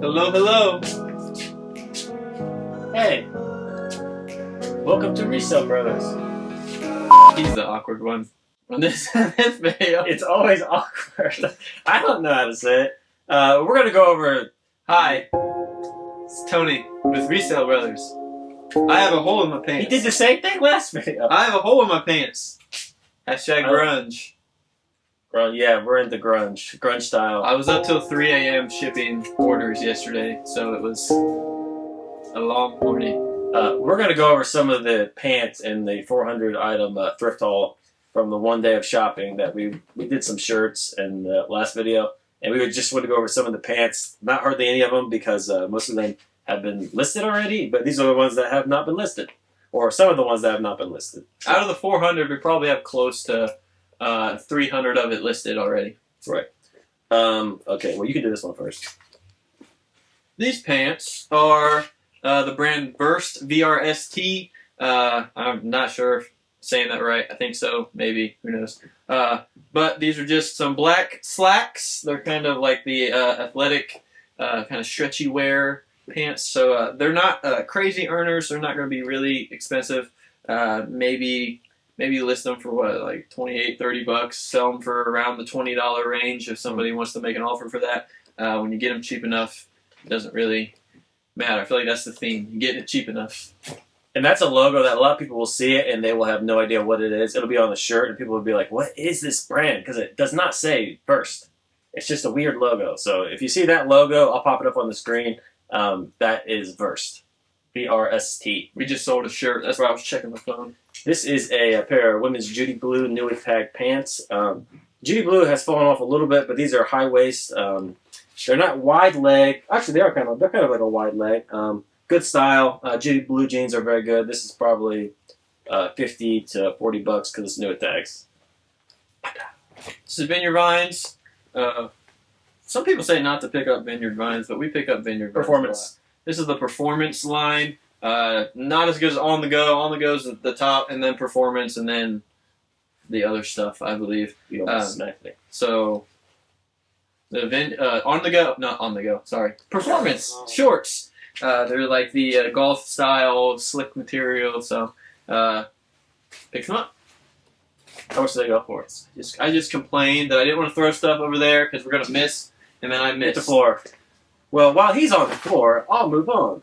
Hello, hello. Hey, welcome to Resell Brothers. He's the awkward one. On this video, It's always awkward. I don't know how to say it. We're going to go over... Hi, it's Tony with Resell Brothers. I have a hole in my pants. He did the same thing last video. I have a hole in my pants. Hashtag grunge. Yeah, we're into grunge. Grunge style. I was up till 3 a.m. shipping orders yesterday, so it was a long morning. We're going to go over some of the pants in the 400 item thrift haul from the one day of shopping that we did some shirts in the last video. And we just want to go over some of the pants. Not hardly any of them because most of them have been listed already, but these are the ones that have not been listed. Or some of the ones that have not been listed. Out of the 400, we probably have close to 300 of it listed already. Right. Okay, well you can do this one first. These pants are the brand Burst, V-R-S-T. I'm not sure if I'm saying that right. I think so. Maybe. Who knows? But these are just some black slacks. They're kind of like the athletic, kind of stretchy wear pants. So they're not crazy earners. They're not going to be really expensive. Maybe list them for what, like $28, $30. Sell them for around the $20 range if somebody wants to make an offer for that. When you get them cheap enough, it doesn't really matter. I feel like that's the theme. You get it cheap enough. And that's a logo that a lot of people will see it and they will have no idea what it is. It'll be on the shirt and people will be like, what is this brand? Because it does not say Burst. It's just a weird logo. So if you see that logo, I'll pop it up on the screen. That is Burst. B-R-S-T. We just sold a shirt. That's why I was checking my phone. This is a pair of women's Judy Blue newly tagged pants. Judy Blue has fallen off a little bit, but these are high waist. They're not wide leg. Actually, they're kind of like a wide leg. Good style. Judy Blue jeans are very good. This is probably $50 to $40 because it's new at tags. This is Vineyard Vines. Some people say not to pick up Vineyard Vines, but we pick up Vineyard Vines. Performance. This is the Performance line. Not as good as On The Go. On The Go is the top, and then Performance, and then the other stuff, I believe. So, On The Go, not On The Go, sorry. Performance shorts. They're like the golf style, slick material, so pick them up. How much do they go for? I just complained that I didn't want to throw stuff over there because we're going to miss, and then I missed. Hit the floor. Well, while he's on the floor, I'll move on.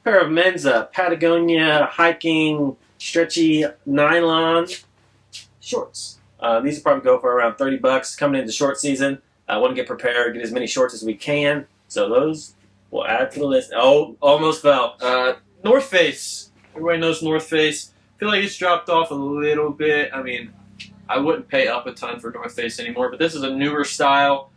Pair of men's Patagonia hiking stretchy nylon shorts. These will probably go for around $30 coming into short season. I want to get prepared, get as many shorts as we can. So those will add to the list. Oh, almost fell. North Face. Everybody knows North Face. I feel like it's dropped off a little bit. I mean, I wouldn't pay up a ton for North Face anymore, but this is a newer style.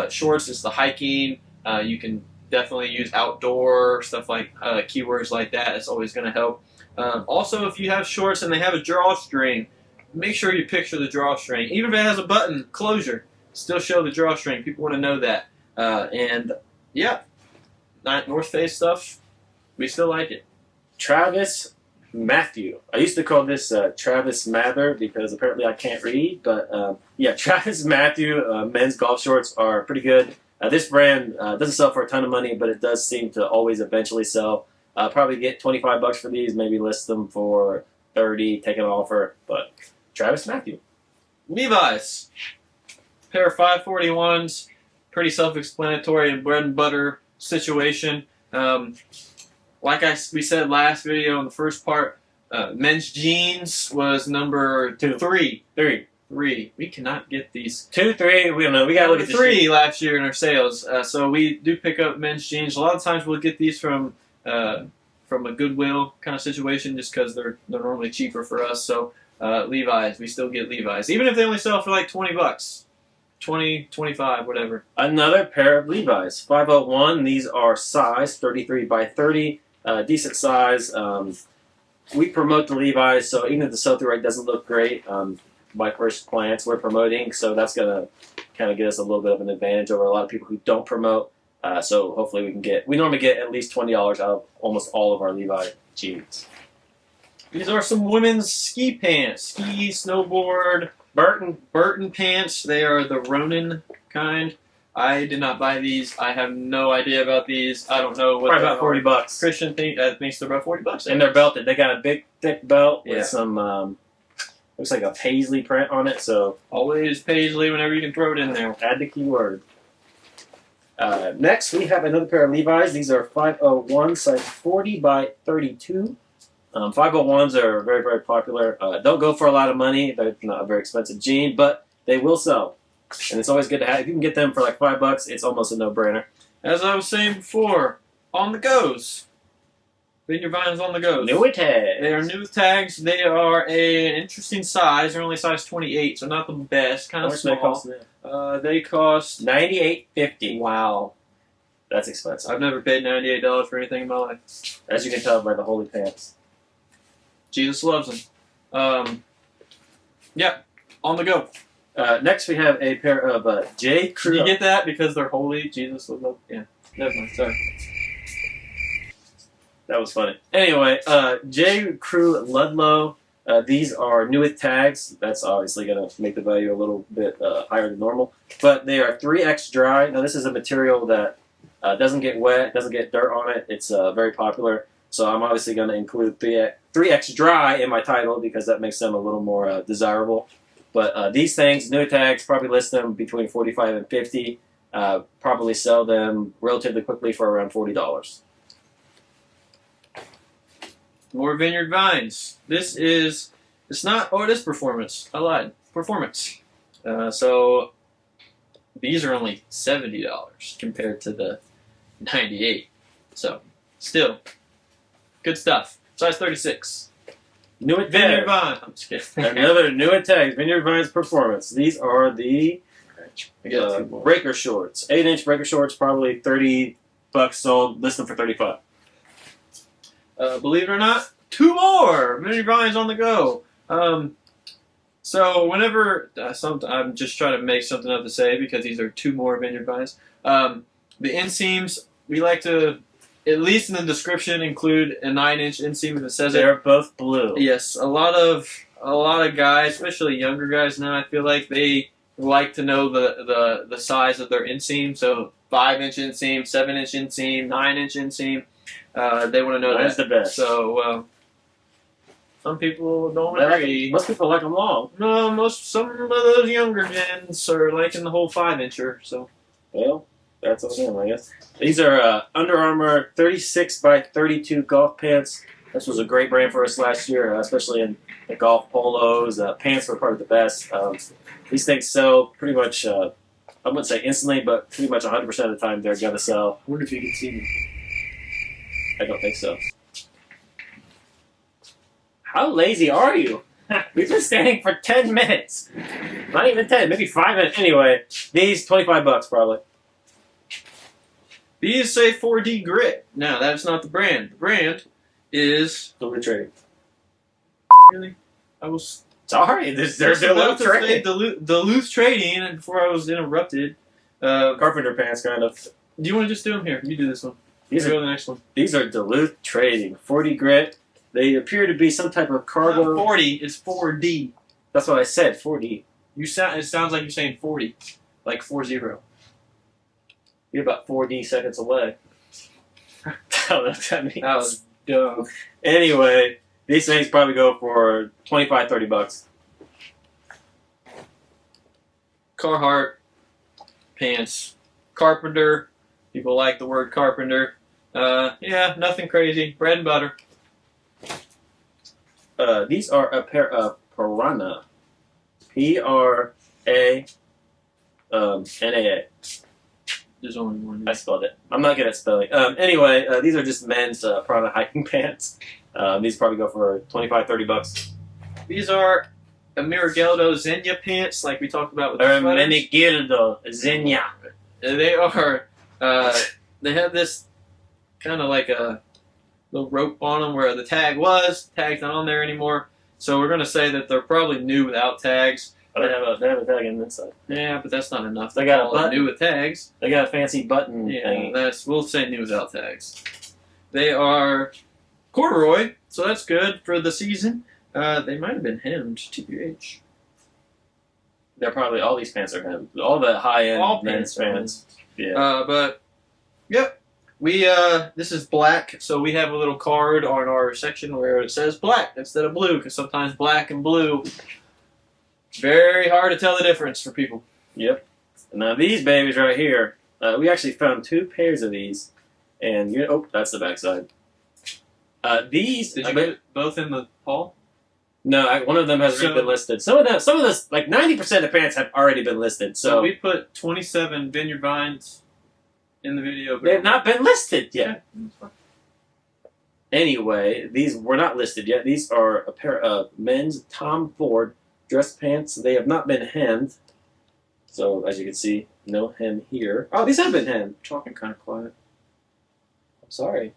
Shorts is the hiking. You can definitely use outdoor stuff like keywords like that. It's always going to help. Also, if you have shorts and they have a drawstring, make sure you picture the drawstring. Even if it has a button closure, still show the drawstring. People want to know that. And yeah, North Face stuff, we still like it. Travis Matthew. I used to call this Travis Mather because apparently I can't read. But yeah, Travis Matthew men's golf shorts are pretty good. This brand doesn't sell for a ton of money, but it does seem to always eventually sell. Probably get $25 for these, maybe list them for $30, take an offer. But Travis Matthew. Levi's. Pair of 541s. Pretty self-explanatory and bread and butter situation. Like we said last video in the first part, men's jeans was number 3. We cannot get these. 2, 3. We don't know. We gotta look at 3 last year in our sales. So we do pick up men's jeans. A lot of times we'll get these from a Goodwill kind of situation, just because they're normally cheaper for us. So Levi's, we still get Levi's, even if they only sell for like $20, 20, 25, whatever. Another pair of Levi's, 501. These are size 33 by 30, decent size. We promote the Levi's, so even if the sell-through rate doesn't look great. My first clients we're promoting, so that's going to kind of get us a little bit of an advantage over a lot of people who don't promote. So hopefully we normally get at least $20 out of almost all of our Levi jeans. These are some women's ski pants. Ski, snowboard, Burton pants. They are the Ronin kind. I did not buy these. I have no idea about these. I don't know what Probably about $40. Christian thinks they're about $40. And they're belted. They got a big, thick belt Yeah. with some, looks like a paisley print on it. So always paisley whenever you can throw it in there. Add the keyword. Next, we have another pair of Levi's. These are 501, size 40 by 32. 501s are very, very popular. Don't go for a lot of money. They're not a very expensive jean, but they will sell. And it's always good to have. If you can get them for like $5, it's almost a no-brainer. As I was saying before, on the goes. Vineyard Vines on the goes. New tags. They are new tags. They are an interesting size. They're only size 28, so not the best. Kind of small. They cost $98.50. Wow. That's expensive. I've never paid $98 for anything in my life. As you can tell by the holy pants. Jesus loves them. Yeah, on the go. Next, we have a pair of J. Crew. Did you get that? Because they're holy. Jesus loves them. Yeah. Never mind. Sorry. That was funny. Anyway, J. Crew Ludlow. These are new with tags. That's obviously going to make the value a little bit higher than normal. But they are 3X dry. Now, this is a material that doesn't get wet, doesn't get dirt on it. It's very popular. So I'm obviously going to include 3X dry in my title because that makes them a little more desirable. But these things, new tags, probably list them between $45 and $50. Probably sell them relatively quickly for around $40. More Vineyard Vines. This is, it's not, oh, it is performance. I lied. Performance. So these are only $70 compared to the $98. So still, good stuff. Size 36. New at Vineyard Vines. I'm just kidding. Another new at tags. Vineyard Vines Performance. These are the breaker shorts. 8-inch breaker shorts, probably $30 sold. List them for $35. Believe it or not, 2 more Vineyard Vines on the go. So whenever I'm just trying to make something up to say because these are 2 more Vineyard Vines. The inseams, we like to, at least in the description, include a 9-inch inseam if it says They're it. both blue. Yes, a lot of guys, especially younger guys now, I feel like they like to know the size of their inseam. So 5-inch inseam, 7-inch inseam, 9-inch inseam. They want to know That's the best. So some people don't agree. Most people like them long. No, some of those younger gens are liking the whole 5-incher. So Well, that's on them, I guess. These are Under Armour 36 by 32 golf pants. This was a great brand for us last year, especially in the golf polos. Pants were probably the best. These things sell pretty much, I wouldn't say instantly, but pretty much 100% of the time they're going to sell. I wonder if you can see me. I don't think so. How lazy are you? We've been standing for 10 minutes. Not even 10, maybe 5 minutes. Anyway, these $25 probably. These say 4D Grit. Now, that's not the brand. The brand is... Duluth Trading. Really? I was... Sorry, they're about Duluth to Trading. say Duluth Trading, and before I was interrupted... Carpenter pants, kind of. Do you want to just do them here? You do this one. These Go are to the next one. These are Duluth Trading. 40 grit. They appear to be some type of cargo. Not 40, it's 4D. That's what I said, 40. It sounds like you're saying 40. Like 40. You're about 4D seconds away. I don't know what that means. That was dumb. Anyway, these things probably go for $25-$30. Carhartt pants. Carpenter. People like the word carpenter. Yeah, nothing crazy. Bread and butter. These are a pair of Piranha. P-R-A-N-A-A. There's only one. I spelled it. I'm not good at spelling. Anyway, these are just men's Piranha hiking pants. These probably go for $25-$30. These are Miragildo Xenia pants, like we talked about with the sweaters. Miragildo Xenia. They are, they have this kind of like a little rope on them where the tag was. Tag's not on there anymore. So we're going to say that they're probably new without tags. Oh, they have a tag in this side. Yeah, but that's not enough. They got a Call it button. new with tags. They got a fancy button Yeah, thing. we'll say new without tags. They are corduroy, so that's good for the season. They might have been hemmed, TBH. They're probably all these pants are hemmed. All the high All end men's pants pants. Yeah. But yep, we this is black, so we have a little card on our section where it says black instead of blue, because sometimes black and blue, very hard to tell the difference for people. Yep. Now these babies right here, we actually found 2 pairs of these, and oh, that's the backside. These Did you get both in the haul? No, one of them has already been listed. Some of this, like 90% of pants have already been listed. So we put 27 vineyard vines in the video, but they have not been listed yet. Anyway, these were not listed yet. These are a pair of men's Tom Ford dress pants. They have not been hemmed. So as you can see, no hem here. Oh, these have been hemmed. Talking kind of quiet. I'm sorry.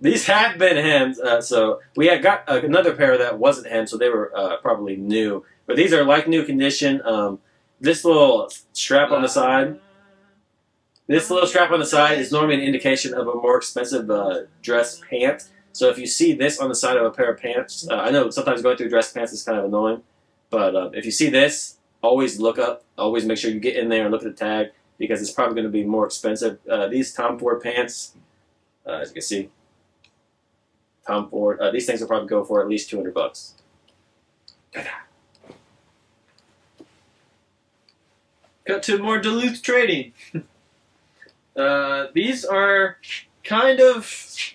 These have been hemmed, so we had got another pair that wasn't hemmed, so they were probably new. But these are like new condition. This little strap on the side, is normally an indication of a more expensive dress pant. So if you see this on the side of a pair of pants, I know sometimes going through dress pants is kind of annoying, but if you see this, always look up. Always make sure you get in there and look at the tag, because it's probably going to be more expensive. These Tom Ford pants, as you can see, Tom Ford. These things will probably go for at least $200. Cut to more Duluth trading. These are kind of.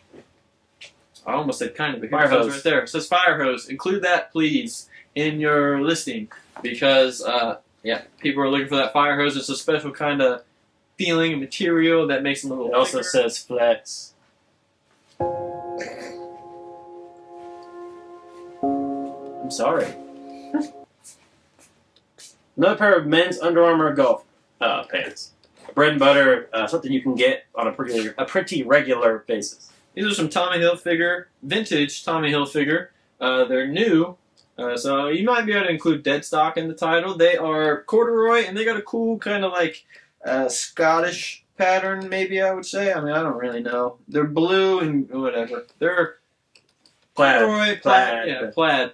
I almost said kind of. Fire hose right there. It says fire hose. Include that, please, in your listing, because people are looking for that fire hose. It's a special kind of feeling and material that makes them a little. It also says flex. I'm sorry. Another pair of men's Under Armour golf pants. Bread and butter, something you can get on a pretty regular basis. These are some Tommy Hilfiger, vintage Tommy Hilfiger. They're new, so you might be able to include dead stock in the title. They are corduroy, and they got a cool kind of like Scottish pattern, maybe I would say. I mean, I don't really know. They're blue and whatever. They're plaid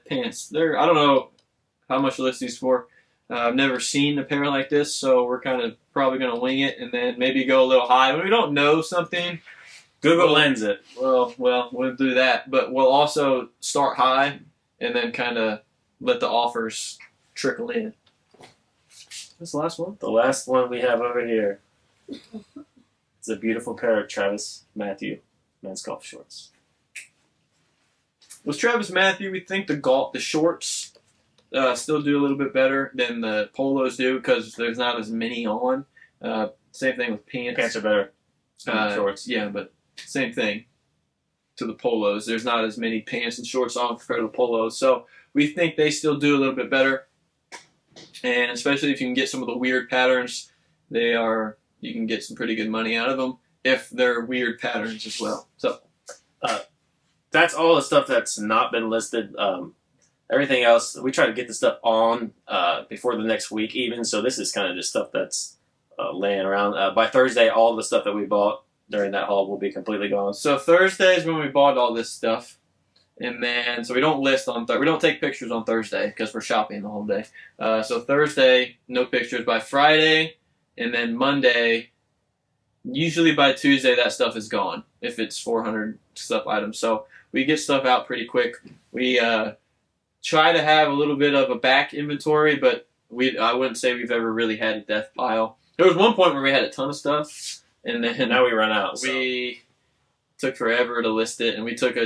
pants. I don't know how much to list these for. I've never seen a pair like this, so we're kind of probably going to wing it and then maybe go a little high. When we don't know something, Google lens it. Well, we'll do that, but we'll also start high and then kind of let the offers trickle in. What's the last one? The last one we have over here. It's a beautiful pair of Travis Matthew men's golf shorts. With Travis Matthew, we think the shorts still do a little bit better than the polos do, because there's not as many on. Same thing with pants. Pants are better than shorts. Yeah, but same thing to the polos. There's not as many pants and shorts on compared to the polos. So we think they still do a little bit better. And especially if you can get some of the weird patterns, you can get some pretty good money out of them if they're weird patterns as well. So that's all the stuff that's not been listed. Everything else, we try to get the stuff on before the next week even, so this is kind of just stuff that's laying around. By Thursday, all the stuff that we bought during that haul will be completely gone. So Thursday is when we bought all this stuff, and then so we don't list on we don't take pictures on Thursday because we're shopping the whole day. So Thursday, no pictures. By Friday, and then Monday, usually by Tuesday, that stuff is gone if it's 400 stuff items. So we get stuff out pretty quick. We try to have a little bit of a back inventory, but I wouldn't say we've ever really had a death pile. There was one point where we had a ton of stuff, and then now we run out. We took forever to list it, and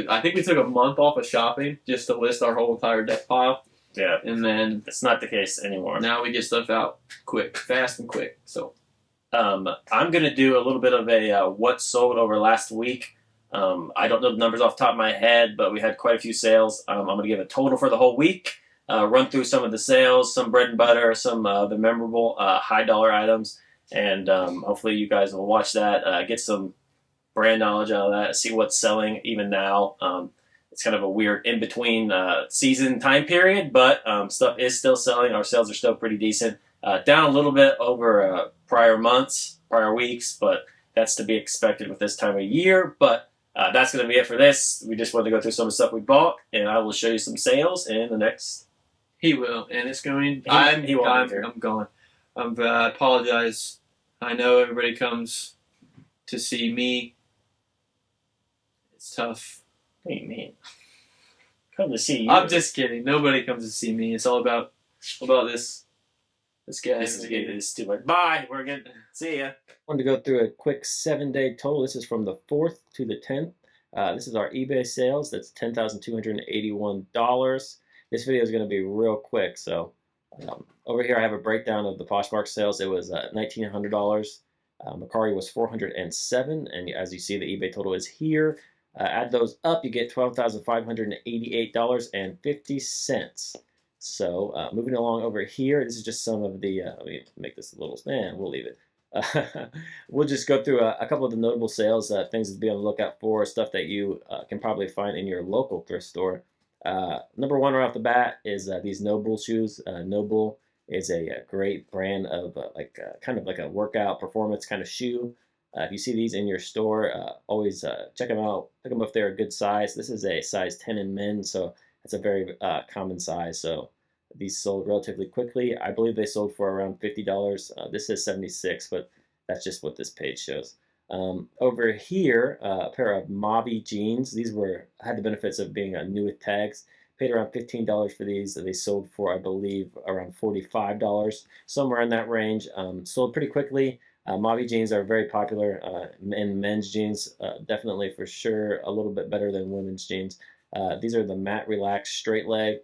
I think we took a month off of shopping just to list our whole entire death pile. Yeah, and then it's not the case anymore. Now we get stuff out fast and quick. So I'm gonna do a little bit of a what sold over last week. I don't know the numbers off the top of my head, but we had quite a few sales. I'm going to give a total for the whole week, run through some of the sales, some bread and butter, some the memorable high dollar items, and hopefully you guys will watch that, get some brand knowledge out of that, see what's selling even now. It's kind of a weird in-between season time period, but stuff is still selling. Our sales are still pretty decent. Down a little bit over prior months, prior weeks, but that's to be expected with this time of year. But that's going to be it for this. We just wanted to go through some of the stuff we bought, and I will show you some sales in the next He will, and it's going. He won't be here. I'm going. I apologize. I know everybody comes to see me. It's tough. What do you mean? Come to see you. I'm just kidding. Nobody comes to see me. It's all about this guy. This is too much. Bye. We're good. See ya. Wanted to go through a quick 7-day total. This is from the 4th to the 10th. This is our eBay sales. That's $10,281. This video is going to be real quick. So over here I have a breakdown of the Poshmark sales. It was $1,900. Mercari was $407, and as you see, the eBay total is here. Add those up, you get $12,588.50. So moving along over here, this is just some of the, let me make this a little, we'll leave it. We'll just go through a couple of the notable sales, things to be on the lookout for, stuff that you can probably find in your local thrift store. Number one right off the bat is these Noble shoes. Noble is a great brand of kind of like a workout performance kind of shoe. If you see these in your store, always check them out. Pick them up if they're a good size. This is a size 10 in men, so that's a very common size. So these sold relatively quickly. I believe they sold for around $50. This is 76, but that's just what this page shows. Over here, a pair of Mauve jeans. These had the benefits of being new with tags. Paid around $15 for these. They sold for, I believe, around $45, somewhere in that range. Sold pretty quickly. Mauve jeans are very popular in men's jeans, definitely for sure a little bit better than women's jeans. These are the matte relaxed straight leg,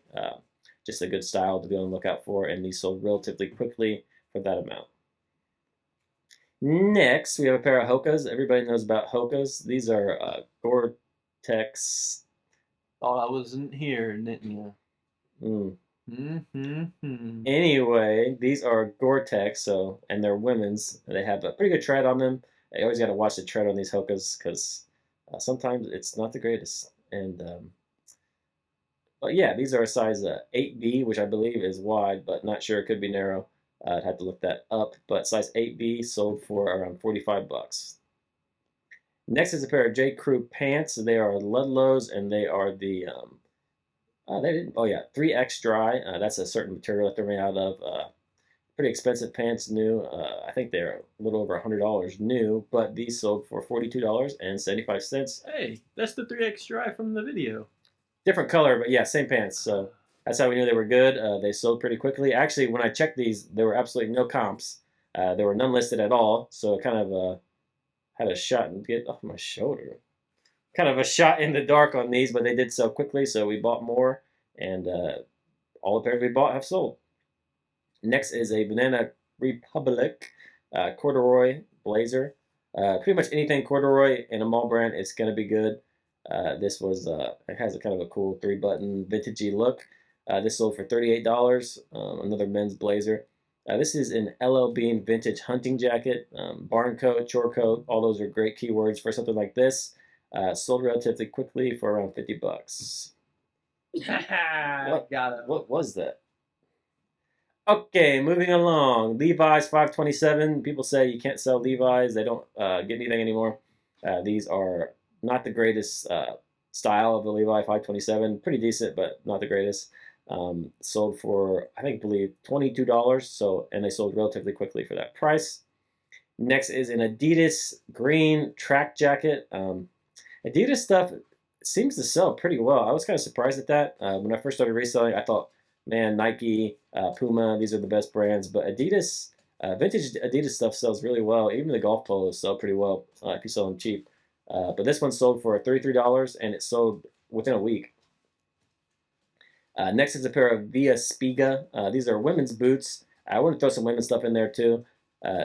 just a good style to be on the lookout for, and these sold relatively quickly for that amount. Next, we have a pair of Hokas. Everybody knows about Hokas. These are Gore-Tex. Thought I wasn't here, didn't you? Anyway, these are Gore-Tex, and they're women's. They have a pretty good tread on them. You always got to watch the tread on these Hokas because sometimes it's not the greatest. And but yeah, these are a size 8B, which I believe is wide, but not sure. It could be narrow. I'd have to look that up. But size 8B sold for around $45. Next is a pair of J. Crew pants. They are Ludlows, and they are the 3X dry. That's a certain material that they're made out of. Pretty expensive pants, new. I think they're a little over $100 new, but these sold for $42.75. Hey, that's the 3X dry from the video. Different color, but yeah, same pants. So that's how we knew they were good. They sold pretty quickly. Actually, when I checked these, there were absolutely no comps. There were none listed at all. So it kind of had a shot and get off my shoulder. Kind of a shot in the dark on these, but they did sell quickly, so we bought more, and all the pairs we bought have sold. Next is a Banana Republic corduroy blazer. Pretty much anything corduroy in a mall brand is going to be good. This was it has a kind of a cool 3-button vintagey look. This sold for $38. Another men's blazer. This is an LL Bean vintage hunting jacket. Barn coat, chore coat, all those are great keywords for something like this. Sold relatively quickly for around $50. Got it. What was that? Okay, moving along. Levi's 527. People say you can't sell Levi's. They don't get anything anymore. These are not the greatest style of the Levi 527. Pretty decent, but not the greatest. Sold for, I believe, $22. And they sold relatively quickly for that price. Next is an Adidas green track jacket. Adidas stuff seems to sell pretty well. I was kind of surprised at that. When I first started reselling, I thought, man, Nike, Puma, these are the best brands. But Adidas, vintage Adidas stuff sells really well. Even the golf polos sell pretty well if you sell them cheap. But this one sold for $33, and it sold within a week. Next is a pair of Via Spiga. These are women's boots. I want to throw some women's stuff in there too.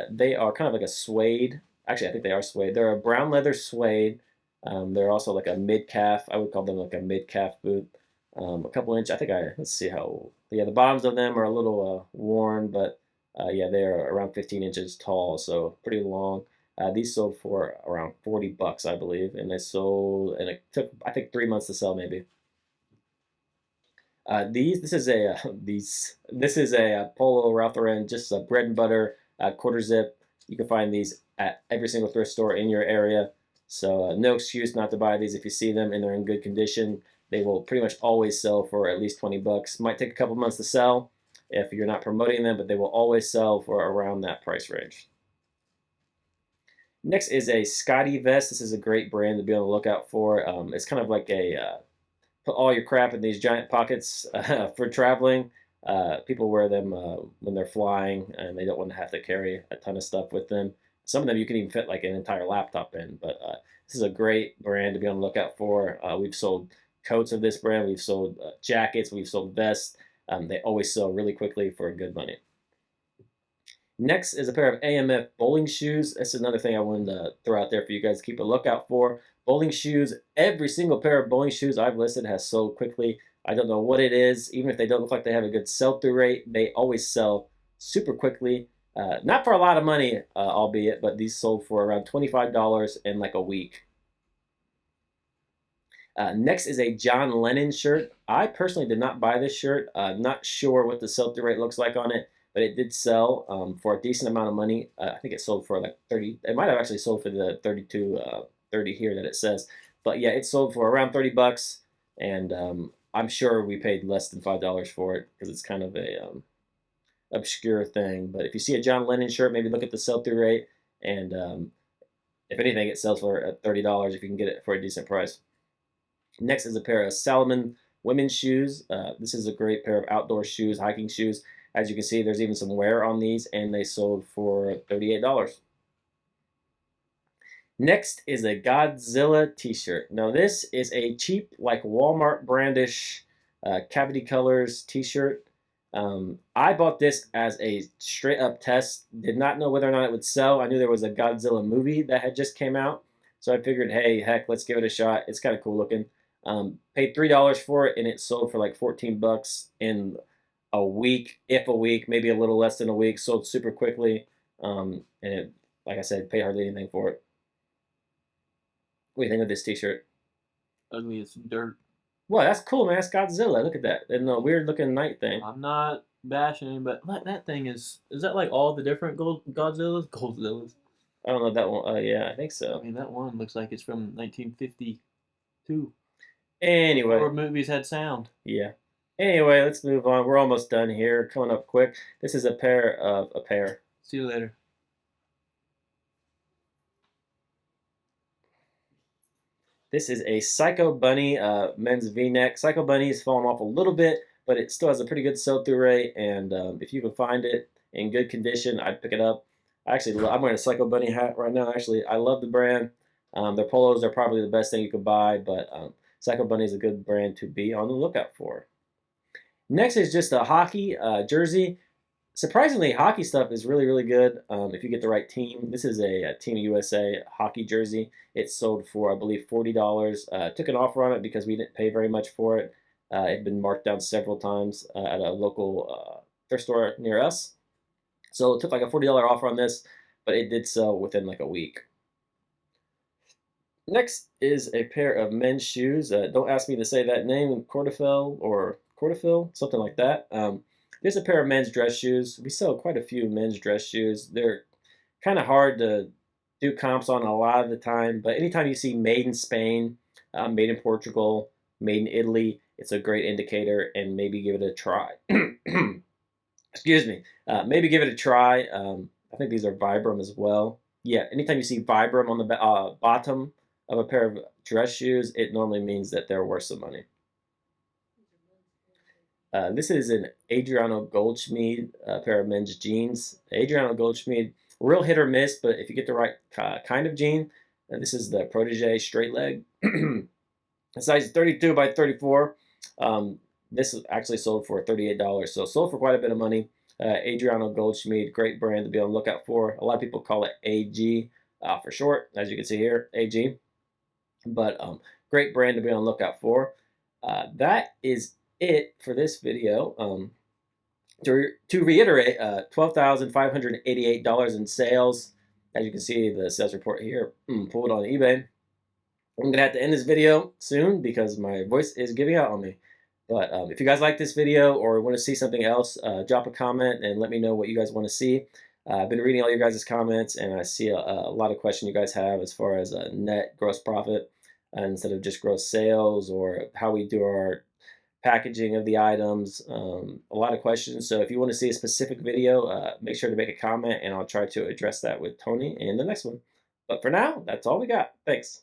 They are kind of like a suede. Actually, I think they are suede. They're a brown leather suede. They're also like a mid-calf. I would call them like a mid-calf boot. A couple inch. Let's see how. Yeah, the bottoms of them are a little worn, but yeah, they are around 15 inches tall, so pretty long. These sold for around $40, I believe, and they sold, and it took, I think, 3 months to sell maybe. This is a Polo Ralph Lauren, just a bread and butter quarter zip. You can find these at every single thrift store in your area. So no excuse not to buy these if you see them and they're in good condition. they will pretty much always sell for at least 20 bucks. Might take a couple months to sell if you're not promoting them, but they will always sell for around that price range. Next is a Scotty vest. This is a great brand to be on the lookout for. It's kind of like a put all your crap in these giant pockets for traveling. People wear them when they're flying and they don't want to have to carry a ton of stuff with them. Some of them you can even fit like an entire laptop in, but this is a great brand to be on the lookout for. We've sold coats of this brand, we've sold jackets, we've sold vests. They always sell really quickly for good money. Next is a pair of AMF bowling shoes. That's another thing I wanted to throw out there for you guys to keep a lookout for. Bowling shoes, every single pair of bowling shoes I've listed has sold quickly. I don't know what it is. Even if they don't look like they have a good sell-through rate, they always sell super quickly. Not for a lot of money, albeit, but these sold for around $25 in like a week. Next is a John Lennon shirt. I personally did not buy this shirt. Not sure what the sell-through rate looks like on it, but it did sell for a decent amount of money. I think it sold for like 30. It might have actually sold for the 30 here that it says. But yeah, it sold for around 30 bucks, and I'm sure we paid less than $5 for it because it's kind of a obscure thing. But if you see a John Lennon shirt, maybe look at the sell-through rate, and if anything, it sells for $30 if you can get it for a decent price. Next is a pair of Salomon women's shoes. This is a great pair of outdoor shoes, hiking shoes. As you can see, there's even some wear on these, and they sold for $38. Next is a Godzilla t-shirt. Now this is a cheap, like Walmart brandish cavity colors t-shirt. I bought this as a straight up test. Did not know whether or not it would sell. I knew there was a Godzilla movie that had just came out. So I figured, hey, heck, let's give it a shot. It's kind of cool looking. Paid $3 for it, and it sold for like 14 bucks in a week, if a week, maybe a little less than a week. Sold super quickly, and it, like I said, paid hardly anything for it. What do you think of this T-shirt? Ugly as dirt. Well, that's cool, man. It's Godzilla. Look at that. And the weird looking knight thing. I'm not bashing, but that thing is that like all the different Godzillas? Goldzillas. I don't know that one. Yeah, I think so. I mean, that one looks like it's from 1952. Anyway. Before movies had sound. Yeah. Anyway, let's move on. We're almost done here. Coming up quick. This is a pair. See you later. This is a Psycho Bunny men's V-neck. Psycho Bunny has fallen off a little bit, but it still has a pretty good sell-through rate. And if you can find it in good condition, I'd pick it up. Actually, I'm wearing a Psycho Bunny hat right now. Actually, I love the brand. Their polos are probably the best thing you could buy, but Psycho Bunny is a good brand to be on the lookout for. Next is just a hockey jersey. Surprisingly, hockey stuff is really, really good if you get the right team. This is a Team USA hockey jersey. It sold for, I believe, $40. Took an offer on it because we didn't pay very much for it. It had been marked down several times at a local thrift store near us. So it took like a $40 offer on this, but it did sell within like a week. Next is a pair of men's shoes. Don't ask me to say that name, Cortafel or Cortafil, something like that. There's a pair of men's dress shoes. We sell quite a few men's dress shoes. They're kind of hard to do comps on a lot of the time, but anytime you see made in Spain, made in Portugal, made in Italy, it's a great indicator, and maybe give it a try. Excuse me. Maybe give it a try. I think these are Vibram as well. Yeah, anytime you see Vibram on the bottom of a pair of dress shoes, it normally means that they're worth some money. This is an Adriano Goldschmied pair of men's jeans. Adriano Goldschmied, real hit or miss, but if you get the right kind of jean, this is the Protege straight leg. Size 32 by 34. This actually sold for $38, so sold for quite a bit of money. Adriano Goldschmied, great brand to be on the lookout for. A lot of people call it AG for short, as you can see here, AG. But great brand to be on the lookout for. That is it for this video. To reiterate, $12,588 in sales. As you can see, the sales report here, pulled on eBay. I'm gonna have to end this video soon because my voice is giving out on me. But if you guys like this video or want to see something else, drop a comment and let me know what you guys want to see. I've been reading all your guys' comments, and I see a lot of questions you guys have as far as net gross profit. instead of just gross sales, or how we do our packaging of the items. A lot of questions. So if you want to see a specific video, make sure to make a comment, and I'll try to address that with Tony in the next one. But for now, that's all we got. Thanks.